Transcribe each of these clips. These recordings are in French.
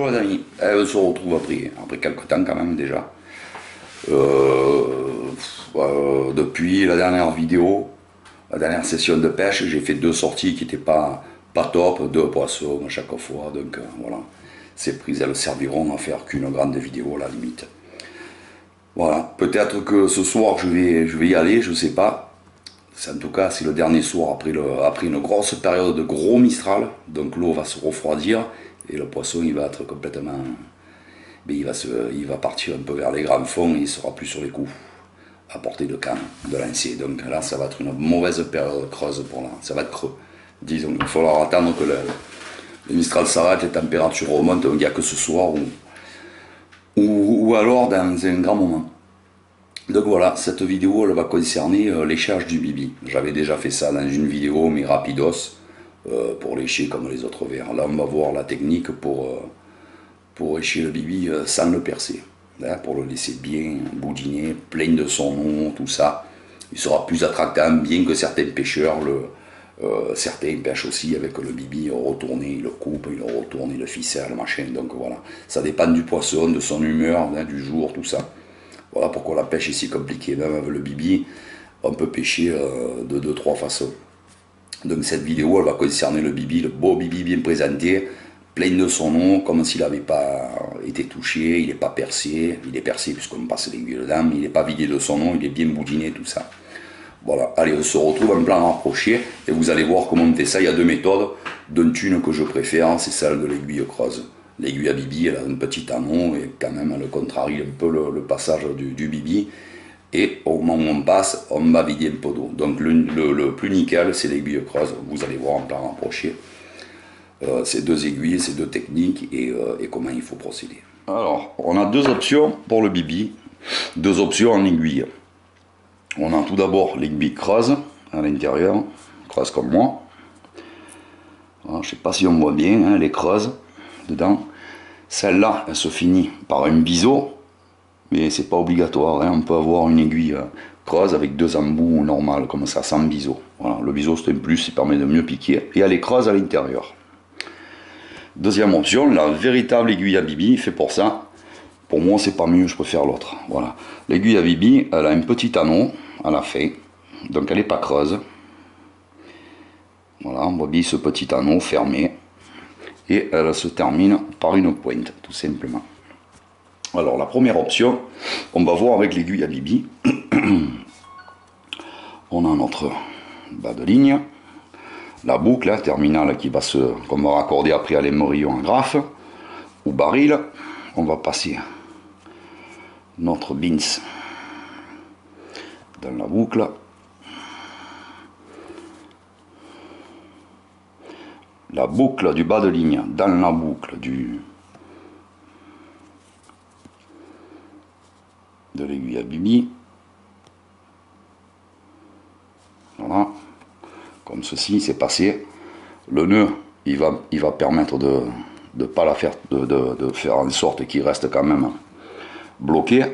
Bonjour les amis, on se retrouve après quelques temps quand même déjà. Depuis la dernière vidéo, la dernière session de pêche, j'ai fait 2 sorties qui n'étaient pas top, 2 poissons à chaque fois, donc voilà. Ces prises elles serviront à faire qu'une grande vidéo à la limite. Voilà, peut-être que ce soir je vais y aller, je sais pas. En tout cas, c'est le dernier soir après une grosse période de gros mistral, donc l'eau va se refroidir et le poisson il va être complètement. Mais il va partir un peu vers les grands fonds et il sera plus sur les coups, à portée de canne, de lancer. Donc là, ça va être une mauvaise période creuse pour là, ça va être creux. Disons, il va falloir attendre que le mistral s'arrête, les températures remontent, il n'y a que ce soir ou alors dans un grand moment. Donc voilà, cette vidéo elle va concerner l'échage du bibi. J'avais déjà fait ça dans une vidéo, mais rapidos, pour lécher comme les autres vers. Là on va voir la technique pour lécher le bibi sans le percer. Là, pour le laisser bien boudiner, plein de son nom, tout ça. Il sera plus attractant, bien que certains pêcheurs, certains pêchent aussi avec le bibi retourné, ils le coupent, ils le retournent, ils le ficellent, machin. Donc voilà, ça dépend du poisson, de son humeur, du jour, tout ça. Voilà pourquoi la pêche est si compliquée. Même avec le bibi, on peut pêcher de 2-3 façons. Donc cette vidéo, elle va concerner le bibi, le beau bibi bien présenté, plein de son nom, comme s'il n'avait pas été touché, il n'est pas percé. Il est percé puisqu'on passe l'aiguille dedans, mais il n'est pas vidé de son nom, il est bien boudiné, tout ça. Voilà, allez, on se retrouve en plan rapproché, et vous allez voir comment on fait ça. Il y a 2 méthodes, dont une que je préfère, c'est celle de l'aiguille creuse. L'aiguille à bibi, elle a un petit anneau et quand même elle contrarie un peu le passage du bibi. Et au moment où on passe, on va vider un peu d'eau. Donc le plus nickel, c'est l'aiguille creuse. Vous allez voir en plan rapproché ces 2 aiguilles, ces 2 techniques et comment il faut procéder. Alors, on a 2 options pour le bibi, 2 options en aiguille. On a tout d'abord l'aiguille creuse à l'intérieur, creuse comme moi. Alors, je ne sais pas si on voit bien, hein, elle est creuse dedans. Celle-là, elle se finit par un biseau, mais c'est pas obligatoire, hein. On peut avoir une aiguille creuse avec 2 embouts normales, comme ça, sans biseau. Voilà, le biseau c'est un plus, il permet de mieux piquer, et elle est creuse à l'intérieur. Deuxième option, la véritable aiguille à bibi, fait pour ça. Pour moi, c'est pas mieux, je préfère l'autre. Voilà, l'aiguille à bibi, elle a un petit anneau à la fin, donc elle n'est pas creuse. Voilà, on voit bien ce petit anneau fermé. Et elle se termine par une pointe, tout simplement. Alors la première option, on va voir avec l'aiguille à bibi. On a notre bas de ligne, la boucle terminale qu'on va raccorder après à l'émerillon en graffe ou baril. On va passer notre bins dans la boucle. La boucle du bas de ligne dans la boucle de l'aiguille à bibi. Voilà, comme ceci, c'est passé. Le nœud, il va permettre de pas la faire, de faire en sorte qu'il reste quand même bloqué.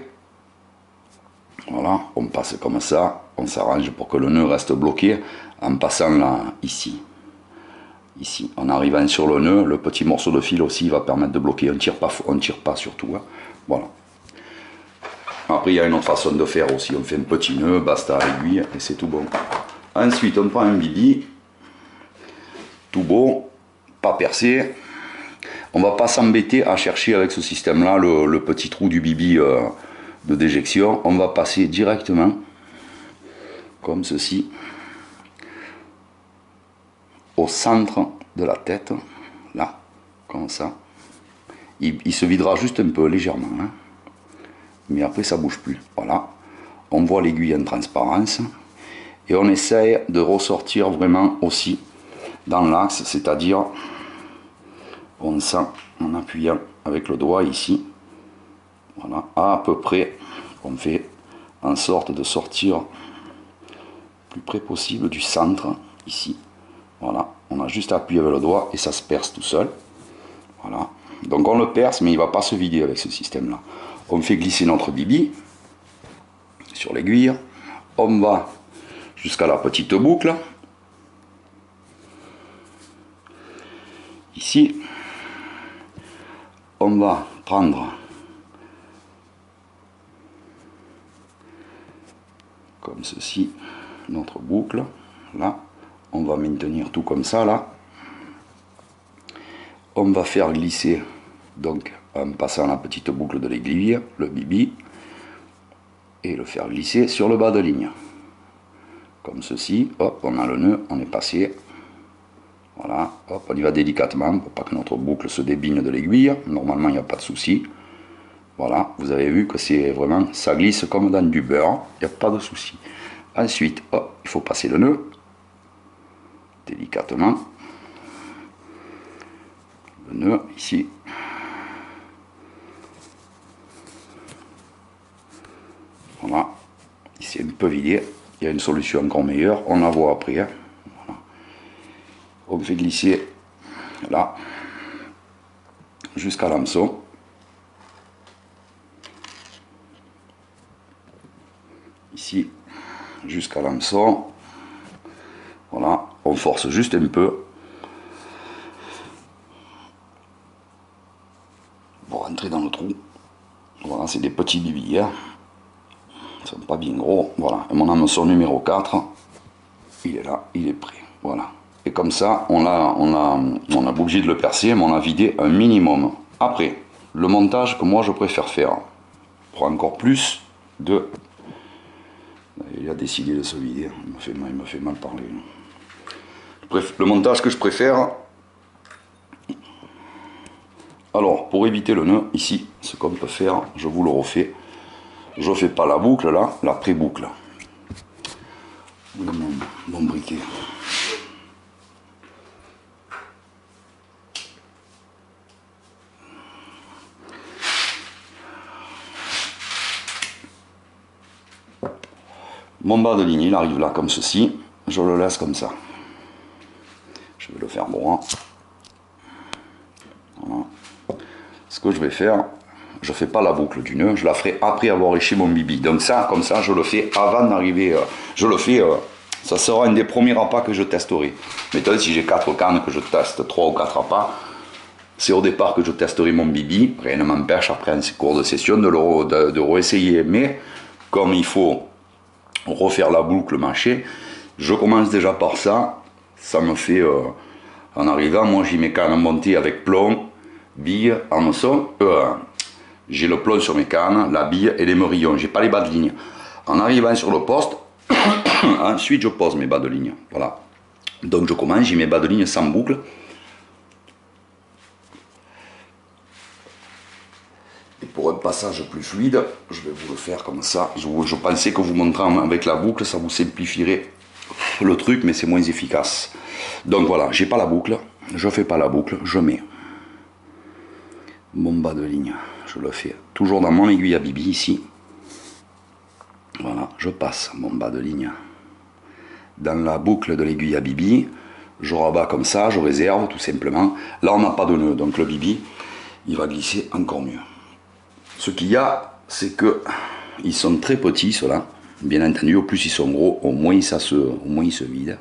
Voilà, on passe comme ça, on s'arrange pour que le nœud reste bloqué en passant là, ici. Ici, en arrivant sur le nœud, le petit morceau de fil aussi va permettre de bloquer. On tire pas surtout. Hein. Voilà. Après, il y a une autre façon de faire aussi. On fait un petit nœud, basta à l'aiguille, et c'est tout bon. Ensuite, on prend un bibi, tout beau, pas percé. On va pas s'embêter à chercher avec ce système-là le petit trou du bibi de déjection. On va passer directement, comme ceci, au centre de la tête, là, comme ça. Il se videra juste un peu, légèrement, hein. Mais après ça bouge plus. Voilà, on voit l'aiguille en transparence, et on essaye de ressortir vraiment aussi dans l'axe, c'est-à-dire on sent en appuyant avec le doigt ici, voilà, à peu près, on fait en sorte de sortir le plus près possible du centre, ici. Voilà, on a juste à appuyer avec le doigt et ça se perce tout seul. Voilà, donc on le perce, mais il ne va pas se vider avec ce système-là. On fait glisser notre bibi sur l'aiguille, on va jusqu'à la petite boucle, ici, on va prendre comme ceci notre boucle. Là, on va maintenir tout comme ça là. On va faire glisser donc en passant la petite boucle de l'aiguille, le bibi, et le faire glisser sur le bas de ligne. Comme ceci, hop, on a le nœud, on est passé. Voilà, hop, on y va délicatement pour pas que notre boucle se débine de l'aiguille. Normalement, il n'y a pas de souci. Voilà, vous avez vu que c'est vraiment, ça glisse comme dans du beurre, il n'y a pas de souci. Ensuite, hop, il faut passer le nœud, délicatement. Le nœud, ici. Voilà, ici un peu vidé, il y a une solution encore meilleure, on la voit après. Hein. Voilà. On fait glisser là, jusqu'à l'hameçon. Ici, jusqu'à l'hameçon. Voilà, on force juste un peu. Pour rentrer dans le trou. Voilà, c'est des petits bibis. Hein. Ils sont pas bien gros. Voilà, et mon hameçon numéro 4, il est là, il est prêt. Voilà. Et comme ça, on a pas obligé de le percer, mais on a vidé un minimum. Après, le montage que moi je préfère faire, pour encore plus de... Il a décidé de se vider, il me fait mal parler. Le montage que je préfère, alors pour éviter le nœud, ici, ce qu'on peut faire, je vous le refais. Je ne fais pas la boucle là, la pré-boucle. Mon briquet. Mon bas de ligne, il arrive là comme ceci. Je le laisse comme ça. Je vais le faire droit. Voilà. Ce que je vais faire, je ne fais pas la boucle du nœud, je la ferai après avoir éché mon bibi. Donc ça, comme ça, je le fais avant d'arriver. Je le fais, ça sera un des premiers appâts que je testerai. Maintenant, si j'ai 4 cannes que je teste 3 ou 4 appâts, c'est au départ que je testerai mon bibi. Rien ne m'empêche après un cours de session de réessayer. Mais comme il faut refaire la boucle mâchée, je commence déjà par ça. Ça me fait, en arrivant, moi j'ai mes cannes montées avec plomb, bille, hameçon. J'ai le plomb sur mes cannes, la bille et les merillons. J'ai pas les bas de ligne. En arrivant sur le poste, ensuite je pose mes bas de ligne. Voilà. Donc je commence, j'ai mes bas de ligne sans boucle. Et pour un passage plus fluide, je vais vous le faire comme ça. Je pensais que vous montrant avec la boucle, ça vous simplifierait le truc, mais c'est moins efficace. Donc voilà, j'ai pas la boucle, je fais pas la boucle, je mets mon bas de ligne. Je le fais toujours dans mon aiguille à bibi ici. Voilà, je passe mon bas de ligne dans la boucle de l'aiguille à bibi. Je rabats comme ça, je réserve tout simplement. Là, on n'a pas de nœud, donc le bibi, il va glisser encore mieux. Ce qu'il y a, c'est que ils sont très petits, ceux-là. Bien entendu, au plus ils sont gros, au moins ils se vident.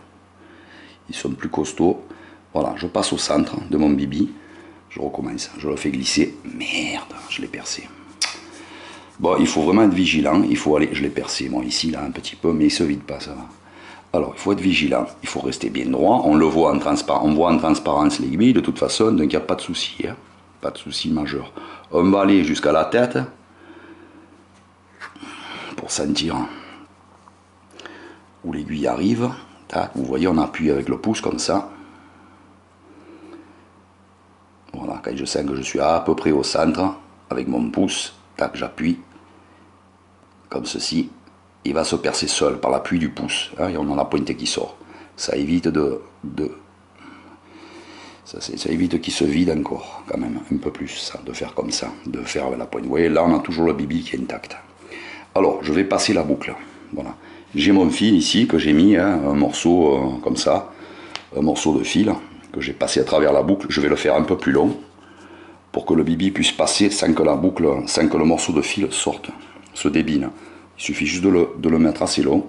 Ils sont plus costauds. Voilà, je passe au centre de mon bibi. Je recommence, je le fais glisser. Merde, je l'ai percé. Bon, il faut vraiment être vigilant. Il faut aller, je l'ai percé, moi ici, là, un petit peu, mais il se vide pas, ça va. Alors, il faut être vigilant. Il faut rester bien droit. On le voit en transparence. On voit en transparence l'aiguille, de toute façon, donc il n'y a pas de souci. Hein. Pas de souci majeur. On va aller jusqu'à la tête pour sentir où l'aiguille arrive. Tac, vous voyez, on appuie avec le pouce comme ça. Voilà, quand je sens que je suis à peu près au centre, avec mon pouce, tac, j'appuie, comme ceci, il va se percer seul par l'appui du pouce, hein, et on a la pointe qui sort. Ça évite ça évite qu'il se vide encore, quand même, un peu plus, ça, de faire comme ça, de faire avec la pointe. Vous voyez, là, on a toujours le bibi qui est intact. Alors, je vais passer la boucle, voilà. J'ai mon fil ici, que j'ai mis, hein, un morceau comme ça, un morceau de fil, que j'ai passé à travers la boucle. Je vais le faire un peu plus long pour que le bibi puisse passer sans que la boucle, sans que le morceau de fil sorte, se débine. Il suffit juste de le mettre assez long.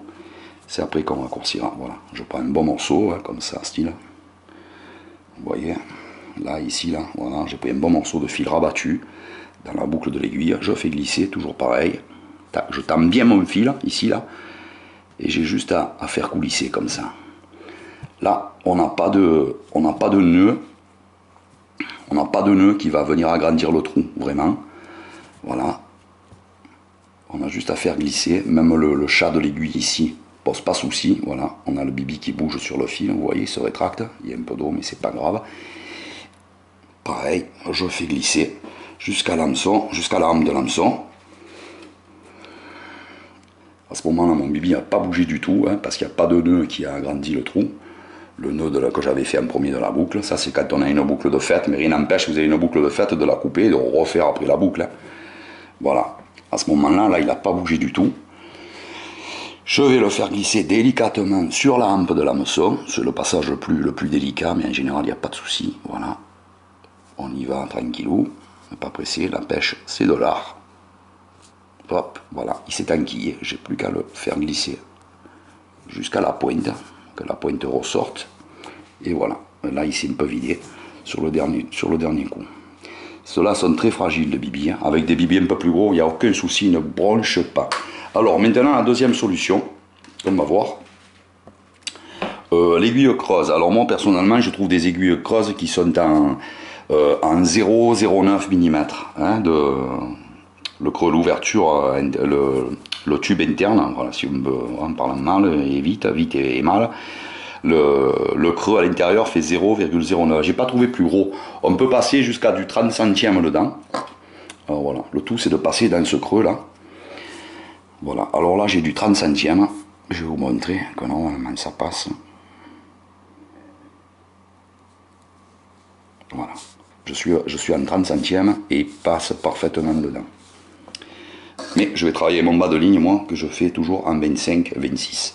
C'est après qu'on raccourcira. Voilà, je prends un bon morceau, hein, comme ça, style. Vous voyez, là, ici, là, voilà, j'ai pris un bon morceau de fil rabattu dans la boucle de l'aiguille, je fais glisser, toujours pareil, tac, je tame bien mon fil, ici, là, et j'ai juste à faire coulisser comme ça. Là, on n'a pas de nœud, on n'a pas de nœud qui va venir agrandir le trou, vraiment, voilà. On a juste à faire glisser, même le chat de l'aiguille ici, pose pas souci, voilà, on a le bibi qui bouge sur le fil, vous voyez, il se rétracte, il y a un peu d'eau, mais c'est pas grave. Pareil, je fais glisser jusqu'à l'hameçon, jusqu'à la rame de l'hameçon. À ce moment-là, mon bibi n'a pas bougé du tout, hein, parce qu'il n'y a pas de nœud qui a agrandi le trou. Le nœud que j'avais fait en premier de la boucle, ça c'est quand on a une boucle de fête, mais rien n'empêche, vous avez une boucle de fête, de la couper et de refaire après la boucle. Hein. Voilà, à ce moment-là, là, il n'a pas bougé du tout. Je vais le faire glisser délicatement sur la hampe de l'hameçon, c'est le passage le plus délicat, mais en général, il n'y a pas de souci. Voilà, on y va tranquillou, pas pressé, la pêche, c'est de l'art. Hop, voilà, il s'est enquillé, j'ai plus qu'à le faire glisser jusqu'à la pointe, que la pointe ressorte, et voilà, là il s'est un peu vidé sur le dernier coup. Ceux-là sont très fragiles, les bibis, hein. Avec des bibis un peu plus gros, il n'y a aucun souci, ils ne bronchent pas. Alors maintenant, la deuxième solution, on va voir, l'aiguille creuse. Alors moi personnellement, je trouve des aiguilles creuses qui sont en 0,09 mm, hein, le creux, l'ouverture, le tube interne, voilà, si on parle mal et vite et mal, le creux à l'intérieur fait 0,09. J'ai pas trouvé plus gros. On peut passer jusqu'à du 30 centièmes dedans. Alors voilà, le tout c'est de passer dans ce creux là. Voilà, alors là j'ai du 30 centièmes. Je vais vous montrer que normalement ça passe. Voilà, je suis en 30 centièmes et il passe parfaitement dedans. Mais je vais travailler mon bas de ligne, moi, que je fais toujours en 25-26.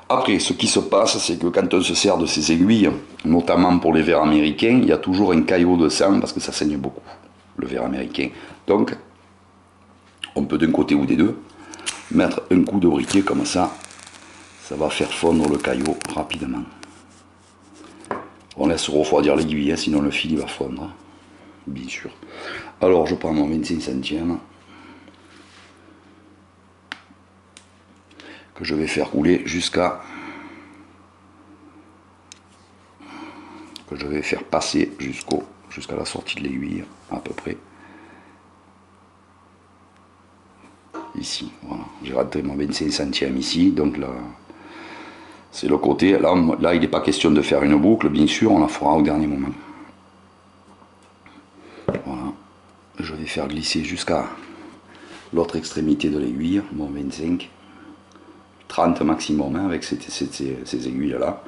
Après, ce qui se passe, c'est que quand on se sert de ces aiguilles, notamment pour les vers américains, il y a toujours un caillot de sang, parce que ça saigne beaucoup, le ver américain. Donc, on peut d'un côté ou des deux, mettre un coup de briquet comme ça, ça va faire fondre le caillot rapidement. On laisse refroidir l'aiguille, hein, sinon le fil il va fondre, bien sûr. Alors, je prends mon 25 centièmes, que je vais faire rouler jusqu'à, que je vais faire passer jusqu'à la sortie de l'aiguille à peu près ici. Voilà, j'ai raté mon 25 centièmes ici, donc là c'est le côté. Là il n'est pas question de faire une boucle, bien sûr, on la fera au dernier moment. Voilà, je vais faire glisser jusqu'à l'autre extrémité de l'aiguille, mon 25. 30 maximum, hein, avec ces aiguilles là.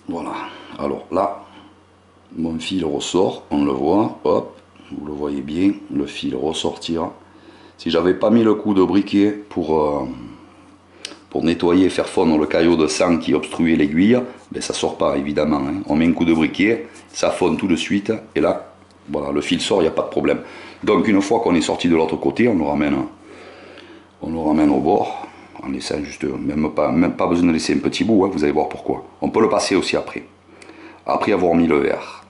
Voilà, alors là mon fil ressort, on le voit, hop, vous le voyez bien, le fil ressortir. Si j'avais pas mis le coup de briquet pour nettoyer et faire fondre le caillot de sang qui obstruait l'aiguille, ben ça sort pas évidemment, hein. On met un coup de briquet, ça fond tout de suite, et là voilà, le fil sort, il n'y a pas de problème. Donc une fois qu'on est sorti de l'autre côté, on le ramène au bord, en laissant juste, même pas besoin de laisser un petit bout, hein, vous allez voir pourquoi. On peut le passer aussi après avoir mis le verre.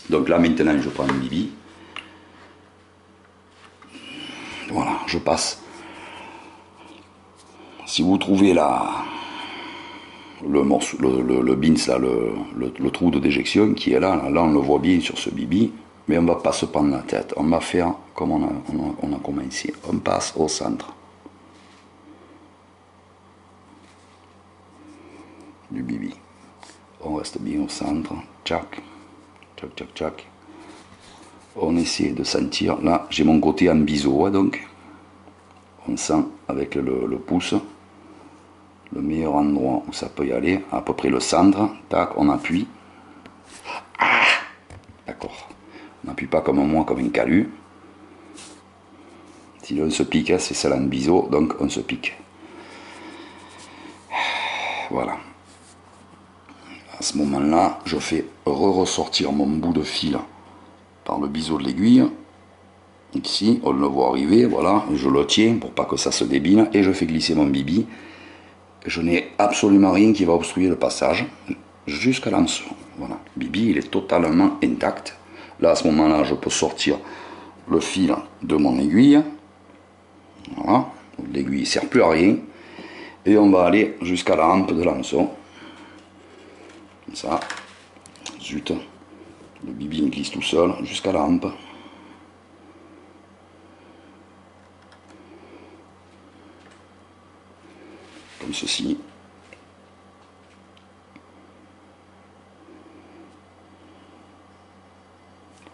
Donc là maintenant je prends un bibi, voilà, je passe. Si vous trouvez le morceau, le bins là, le trou de déjection qui est là on le voit bien sur ce bibi, mais on va pas se prendre la tête, on va faire comme on a commencé, on passe au centre du bibi, on reste bien au centre, tchac, tchac, tchac, tchac, on essaie de sentir, là j'ai mon côté en biseau, hein, donc on sent avec le pouce le meilleur endroit où ça peut y aller, à peu près le centre, tac, on appuie, ah, d'accord, on n'appuie pas comme moi, comme un calu, si on se pique, hein, c'est celle en biseau, donc on se pique, voilà, à ce moment là, je fais ressortir mon bout de fil par le biseau de l'aiguille, ici, on le voit arriver, voilà, je le tiens pour pas que ça se débine, et je fais glisser mon bibi, je n'ai absolument rien qui va obstruer le passage jusqu'à l'hameçon. Voilà, le bibi il est totalement intact. Là à ce moment-là, je peux sortir le fil de mon aiguille. Voilà, l'aiguille ne sert plus à rien. Et on va aller jusqu'à la hampe de l'hameçon. Comme ça. Zut. Le bibi il glisse tout seul jusqu'à la hampe. Comme ceci.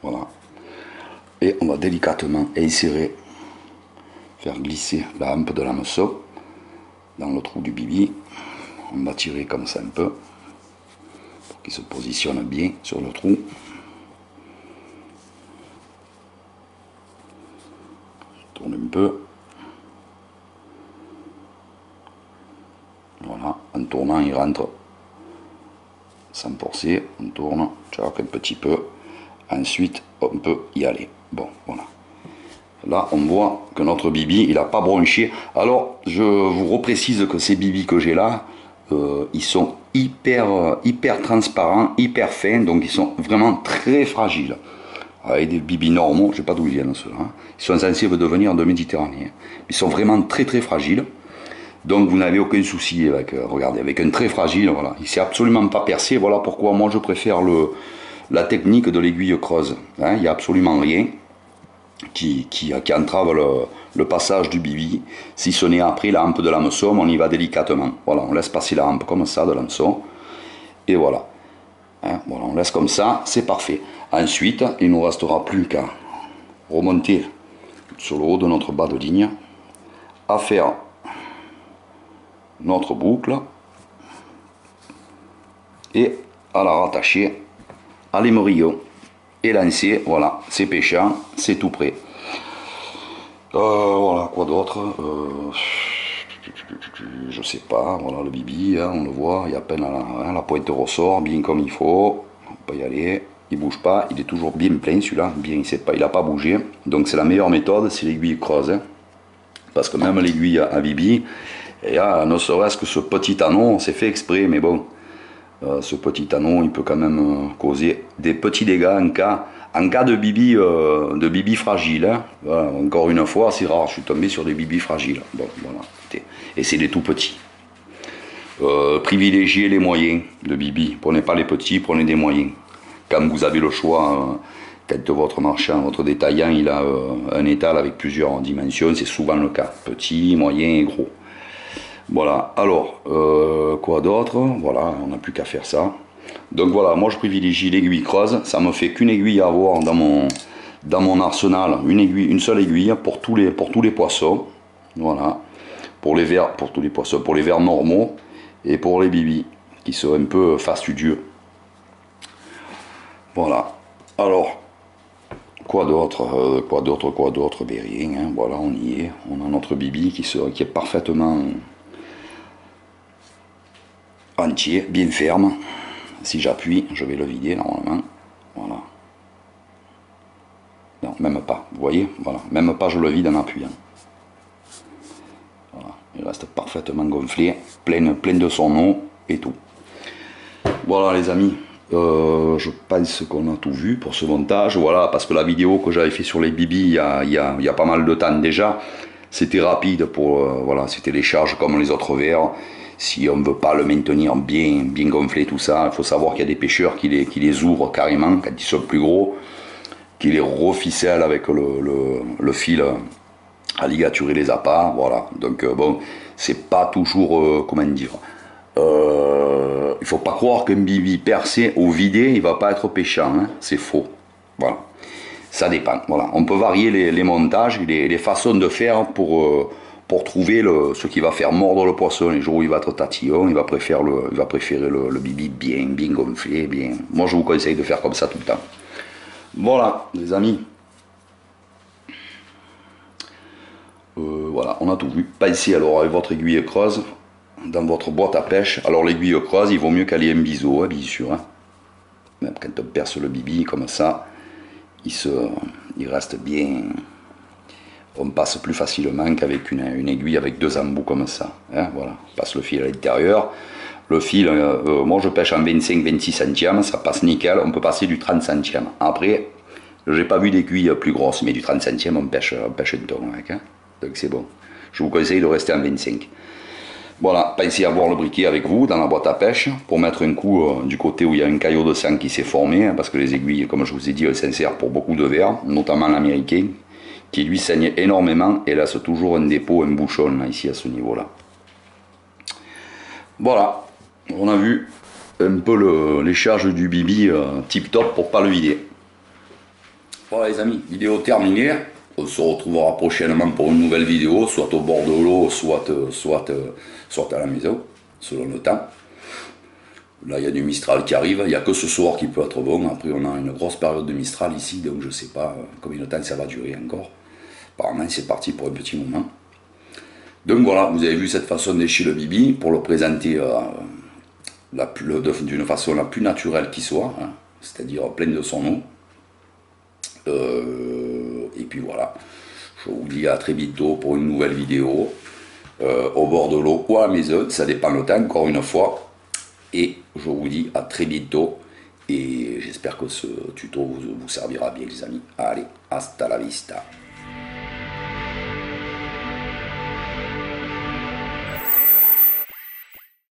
Voilà. Et on va délicatement insérer, faire glisser la hampe de l'hameçon dans le trou du bibi. On va tirer comme ça un peu pour qu'il se positionne bien sur le trou. On tourne un peu. Voilà, en tournant il rentre sans forcer, on tourne, un petit peu, ensuite on peut y aller. Bon, voilà. Là on voit que notre bibi il n'a pas bronché. Alors je vous reprécise que ces bibis que j'ai là, ils sont hyper transparents, hyper fins, donc ils sont vraiment très fragiles. Avec des bibis normaux, je ne sais pas d'où ils viennent ceux-là, hein. Ils sont censés devenir de Méditerranée, hein. Ils sont vraiment très fragiles. Donc vous n'avez aucun souci avec, regardez, avec un très fragile, voilà, il ne s'est absolument pas percé. Voilà pourquoi moi je préfère la technique de l'aiguille creuse, hein. Il n'y a absolument rien qui entrave le passage du bibi, si ce n'est après la hampe de l'hameçon, on y va délicatement. Voilà, on laisse passer la hampe comme ça de l'hameçon, et voilà. Hein, voilà, on laisse comme ça, c'est parfait. Ensuite, il ne nous restera plus qu'à remonter sur le haut de notre bas de ligne, à faire notre boucle et à la rattacher à l'émerillon et lancer. Voilà, c'est pêchant, c'est tout prêt. Voilà, quoi d'autre, je sais pas. Voilà le bibi, hein, on le voit, il y a à peine la pointe ressort bien comme il faut. On peut y aller, il bouge pas, il est toujours bien plein celui-là, bien, il n'a pas bougé. Donc c'est la meilleure méthode, c'est l'aiguille creuse, hein, parce que même l'aiguille à bibi, et là, ne serait-ce que ce petit anneau, c'est fait exprès, mais bon, ce petit anneau, il peut quand même causer des petits dégâts en cas de bibi fragile, hein. Voilà, encore une fois, c'est rare, je suis tombé sur des bibis fragiles. Bon, voilà, et c'est des tout petits. Privilégiez les moyens de bibi, prenez pas les petits, prenez des moyens. Quand vous avez le choix, quand votre marchand, votre détaillant, il a un étal avec plusieurs dimensions, c'est souvent le cas, petit, moyen et gros. Voilà, alors, quoi d'autre? Voilà, on n'a plus qu'à faire ça. Donc voilà, moi je privilégie l'aiguille creuse, ça me fait qu'une aiguille à avoir dans mon arsenal, une seule aiguille pour tous les poissons. Voilà, pour tous les poissons, pour les vers normaux et pour les bibis qui sont un peu fastidieux. Voilà, alors, quoi d'autre, ben rien, hein. Voilà, on y est, on a notre bibi qui est parfaitement entier, bien ferme. Si j'appuie, je vais le vider normalement. Voilà. Non, même pas. Vous voyez, voilà. Même pas, je le vide en appuyant. Voilà. Il reste parfaitement gonflé, plein de son eau et tout. Voilà les amis. Je pense qu'on a tout vu pour ce montage. Voilà, parce que la vidéo que j'avais fait sur les bibis il y a pas mal de temps déjà. C'était rapide pour voilà, c'était les charges comme les autres vers. Si on ne veut pas le maintenir bien gonflé, tout ça, il faut savoir qu'il y a des pêcheurs qui les ouvrent carrément quand ils sont plus gros, qui les reficellent avec le fil à ligaturer les appâts. Voilà, donc bon, c'est pas toujours, comment dire, il faut pas croire qu'un bibi percé ou vidé, il va pas être pêchant, hein, c'est faux. Voilà, ça dépend. Voilà, on peut varier les montages et les façons de faire pour trouver ce qui va faire mordre le poisson. Les jours où il va être tatillon, il va préférer le bibi bien gonflé, bien. Moi je vous conseille de faire comme ça tout le temps. Voilà les amis. Voilà, on a tout vu. Pensez alors avec votre aiguille creuse dans votre boîte à pêche. Alors l'aiguille creuse, il vaut mieux qu'elle ait un biseau, hein, bien sûr. Hein. Même quand on perce le bibi comme ça, il reste bien on passe plus facilement qu'avec une aiguille avec deux embouts comme ça. Hein, voilà, on passe le fil à l'intérieur. Le fil, moi je pêche en 25-26 centièmes, ça passe nickel, on peut passer du 30 centièmes. Après, j'ai pas vu d'aiguille plus grosse, mais du 30 centièmes on pêche un ton avec. Hein, donc c'est bon. Je vous conseille de rester en 25. Voilà, pensez à avoir le briquet avec vous dans la boîte à pêche pour mettre un coup du côté où il y a un caillot de sang qui s'est formé, hein, parce que les aiguilles, comme je vous ai dit, elles s'insèrent pour beaucoup de vers, notamment l'américain, qui lui saigne énormément et laisse toujours un dépôt, un bouchon là, ici à ce niveau-là. Voilà, on a vu un peu les charges du bibi tip top pour pas le vider. Voilà les amis, vidéo terminée. On se retrouvera prochainement pour une nouvelle vidéo, soit au bord de l'eau, soit à la maison, selon le temps. Là, il y a du Mistral qui arrive, il n'y a que ce soir qui peut être bon. Après, on a une grosse période de Mistral ici, donc je ne sais pas combien de temps ça va durer encore. Apparemment, c'est parti pour un petit moment. Donc voilà, vous avez vu cette façon d'écher le bibi, pour le présenter d'une façon la plus naturelle qui soit, hein, c'est-à-dire pleine de son eau. Et puis voilà, je vous dis à très bientôt pour une nouvelle vidéo, au bord de l'eau ou à la maison, ça dépend le temps, encore une fois. Et je vous dis à très bientôt, et j'espère que ce tuto vous servira bien les amis. Allez, hasta la vista.